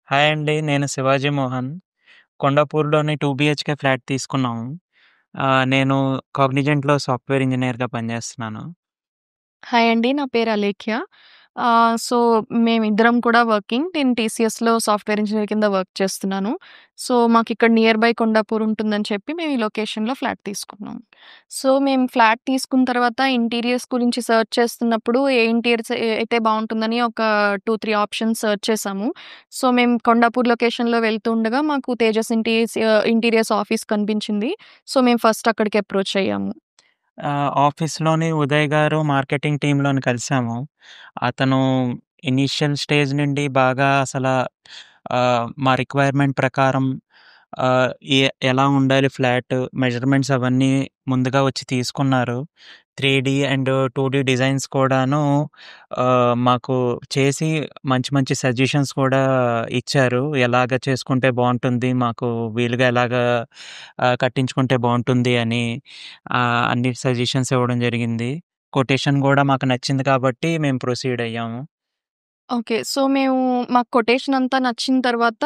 Hi అండి. నేను Shivaji Mohan. కొండాపూర్‌లోని 2 BHK flat తీసుకున్నాము. నేను కాగ్నిజెంట్‌లో సాఫ్ట్‌వేర్ ఇంజినీర్‌గా పనిచేస్తున్నాను. హాయ్ అండి. నా పేరు అలేఖ్య. సో, మేమిద్దరం కూడా వర్కింగ్. నేను టీసీఎస్‌లో సాఫ్ట్‌వేర్ ఇంజినీర్ కింద వర్క్ చేస్తున్నాను. సో, మాకిక్కడ నియర్ బై కొండాపూర్ ఉంటుందని చెప్పి మేము ఈ లొకేషన్‌లో ఫ్లాట్ తీసుకున్నాం. సో, మేము ఫ్లాట్ తీసుకున్న తర్వాత ఇంటీరియర్స్ గురించి సెర్చ్ చేస్తున్నప్పుడు ఏ ఇంటీరియర్స్ అయితే బావుంటుందని ఒక 2, 3 ఆప్షన్స్ సెర్చ్ చేసాము. సో, మేము కొండాపూర్ లొకేషన్‌లో వెళ్తూ ఉండగా మాకు తేజస్ ఇంటీరియర్స్ ఆఫీస్ కనిపించింది. సో, మేము ఫస్ట్ అక్కడికి అప్రోచ్ అయ్యాము. ఆఫీస్‌లోని ఉదయ్ గారు మార్కెటింగ్ టీమ్‌లోని కలిసాము. అతను ఇనీషియల్ స్టేజ్ నుండి బాగా మా రిక్వైర్మెంట్ ప్రకారం ఆహ్, ఎలా ఉండాలి ఫ్లాట్, మెజర్‌మెంట్స్ అవన్నీ ముందుగా వచ్చి తీసుకున్నారు. 3డీ అండ్ 2డీ డిజైన్స్ కూడాను మాకు చేసి మంచి మంచి సజెషన్స్ కూడా ఇచ్చారు. ఎలాగ చేసుకుంటే బావుంటుంది, మాకు వీలుగా ఎలాగా కట్టించుకుంటే బావుంటుంది అని అన్ని సజెషన్స్ ఇవ్వడం జరిగింది. కొటేషన్ గూడా మాకు నచ్చింది కాబట్టి మేము ప్రొసీడ్ అయ్యాము. ఓకే. సో, మాకు కొటేషన్ అంతా నచ్చిన తర్వాత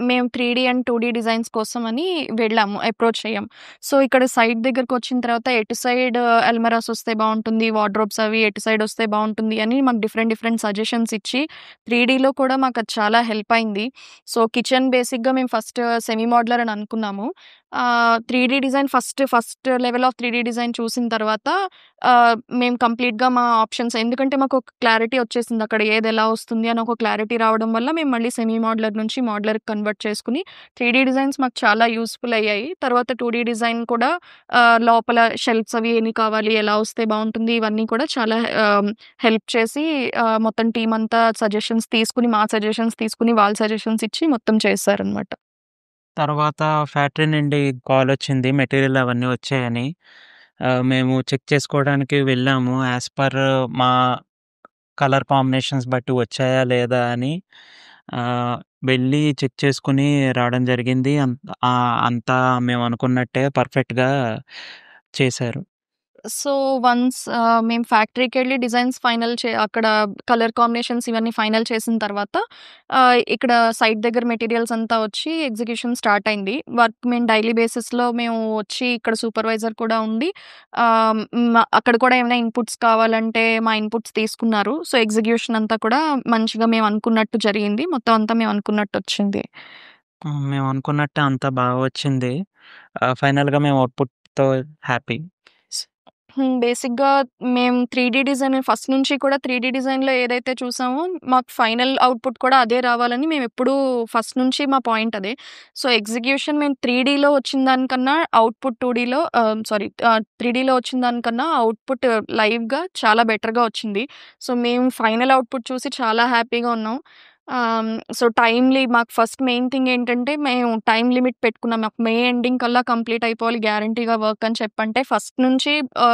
మేము 3డీ అండ్ 2డీ డిజైన్స్ కోసమని వెళ్ళాము. అప్రోచ్ అయ్యాం. సో, ఇక్కడ సైట్ దగ్గరకొచ్చిన తర్వాత ఎటు సైడ్ అల్మరాస్ వస్తే బావుంటుంది, వార్డ్‌రోబ్స్ అవి ఎటు సైడ్ వస్తే బావుంటుంది అని మాకు డిఫరెంట్ డిఫరెంట్ సజెషన్స్ ఇచ్చి 3డీలో కూడా మాకది చాలా హెల్ప్ అయింది. సో, కిచెన్ బేసిక్‌గా మేము ఫస్ట్ సెమీ మోడ్యులర్ అని అనుకున్నాము. 3డీ డిజైన్ ఫస్ట్ లెవెల్ ఆఫ్ 3డీ డిజైన్ చూసిన తర్వాత మేము కంప్లీట్‌గా మా ఆప్షన్స్ ఎందుకంటే మాకొక క్లారిటీ వచ్చేసింది. అక్కడ ఏదెలా వస్తుంది అని ఒక క్లారిటీ రావడం వల్ల మేము మళ్ళీ సెమీ మోడ్యులర్ నుంచి మోడ్యులర్‌కి కన్వర్ట్ చేసుకొని 3డీ డిజైన్స్ మాకు చాలా యూజ్‌ఫుల్ అయ్యాయి. తర్వాత 2డీ డిజైన్ కూడా లోపల షెల్ఫ్స్ అవి ఎన్ని కావాలి, ఎలా వస్తే బావుంటుంది ఇవన్నీ కూడా చాలా హెల్ప్ చేసి మొత్తం టీమ్ అంతా సజెషన్స్ తీసుకొని, మా సజెషన్స్ తీసుకొని, వాళ్ళ సజెషన్స్ ఇచ్చి మొత్తం చేశారనమాట. తర్వాత ఫ్యాక్టరీ నుండి కాలొచ్చింది మెటీరియల్ అవన్నీ వచ్చాయని. మేము చెక్ చేసుకోవడానికి వెళ్ళాము. యాస్ పర్ మా కలర్ కాంబినేషన్స్ బట్టి వచ్చాయా లేదా అని ఆహ్, వెళ్ళి చెక్ చేసుకొని రావడం జరిగింది. అంతా మేము అనుకున్నట్టే పర్ఫెక్ట్‌గా చేశారు. సో, వన్స్ మేము ఫ్యాక్టరీకెళ్ళి డిజైన్స్ అక్కడ కలర్ కాంబినేషన్స్ ఇవన్నీ ఫైనల్ చేసిన తర్వాత ఇక్కడ సైట్ దగ్గర మెటీరియల్స్ అంతా వచ్చి ఎగ్జిక్యూషన్ స్టార్ట్ అయింది. వర్క్ మేము డైలీ బేసిస్‌లో మేము వచ్చి ఇక్కడ సూపర్వైజర్ కూడా ఉండి అక్కడ కూడా ఏమైనా ఇన్‌పుట్స్ కావాలంటే మా ఇన్‌పుట్స్ తీసుకున్నారు. సో, ఎగ్జిక్యూషన్ అంతా కూడా మంచిగా మేము అనుకున్నట్టు జరిగింది. మొత్తం అంతా మేము అనుకున్నట్టొచ్చింది. మేము అనుకున్నట్టే అంతా బాగా వచ్చింది. ఫైనల్‌గా మేము అవుట్‌పుట్‌తో హ్యాపీ. బేసిక్‌గా మేము 3డీ డిజైన్ ఫస్ట్ నుంచి కూడా 3డీ డిజైన్‌లో ఏదైతే చూసామో, మాకు ఫైనల్ అవుట్‌పుట్ కూడా అదే రావాలని మేమెప్పుడూ ఫస్ట్ నుంచి మా పాయింట్ అదే. సో, ఎగ్జిక్యూషన్ మేము 3డీలో వచ్చిన దానికన్నా అవుట్‌పుట్ 3డీలో వచ్చిన దానికన్నా అవుట్‌పుట్ లైవ్‌గా చాలా బెటర్‌గా వచ్చింది. సో, మేము ఫైనల్ అవుట్‌పుట్ చూసి చాలా హ్యాపీగా ఉన్నాం. సో, మాకు ఫస్ట్ మెయిన్ థింగ్ ఏంటంటే, మేము టైమ్ లిమిట్ పెట్టుకున్నాం. మాకు మే ఎండింగ్ కల్లా కంప్లీట్ అయిపోవాలి గ్యారంటీగా వర్క్ అని చెప్పంటే, ఫస్ట్ నుంచి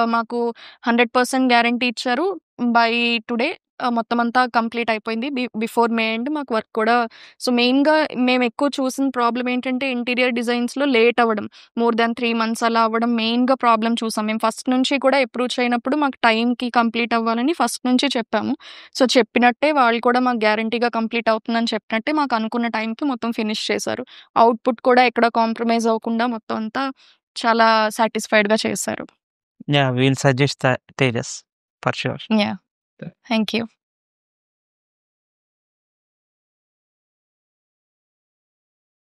మాకు 100% గ్యారంటీ ఇచ్చారు. బై టుడే మొత్తం అంతా కంప్లీట్ అయిపోయింది. బిఫోర్ మే ఎండ్ మాకు వర్క్ కూడా మెయిన్‌గా మేమెక్కువ చూసిన ప్రాబ్లమ్ ఏంటంటే, ఇంటీరియర్ డిజైన్స్‌లో లేట్ అవ్వడం. మోర్ దాన్ 3 మంత్స్ అలా అవ్వడం మెయిన్‌గా ప్రాబ్లమ్ చూసాం. మేము ఫస్ట్ నుంచి కూడా అప్రోచ్ అయినప్పుడు మాకు టైంకి కంప్లీట్ అవ్వాలని ఫస్ట్ నుంచి చెప్పాము. సో, చెప్పినట్టే వాళ్ళు కూడా మాకు గ్యారంటీగా కంప్లీట్ అవుతుందని చెప్పినట్టే మాకు అనుకున్న టైంకి మొత్తం ఫినిష్ చేశారు. అవుట్‌పుట్ కూడా ఎక్కడ కాంప్రమైజ్ అవ్వకుండా మొత్తం అంతా చాలా సాటిస్ఫైడ్‌గా చేశారు. Yeah! We'll suggest Tejas for sure. Yeah! Thank you.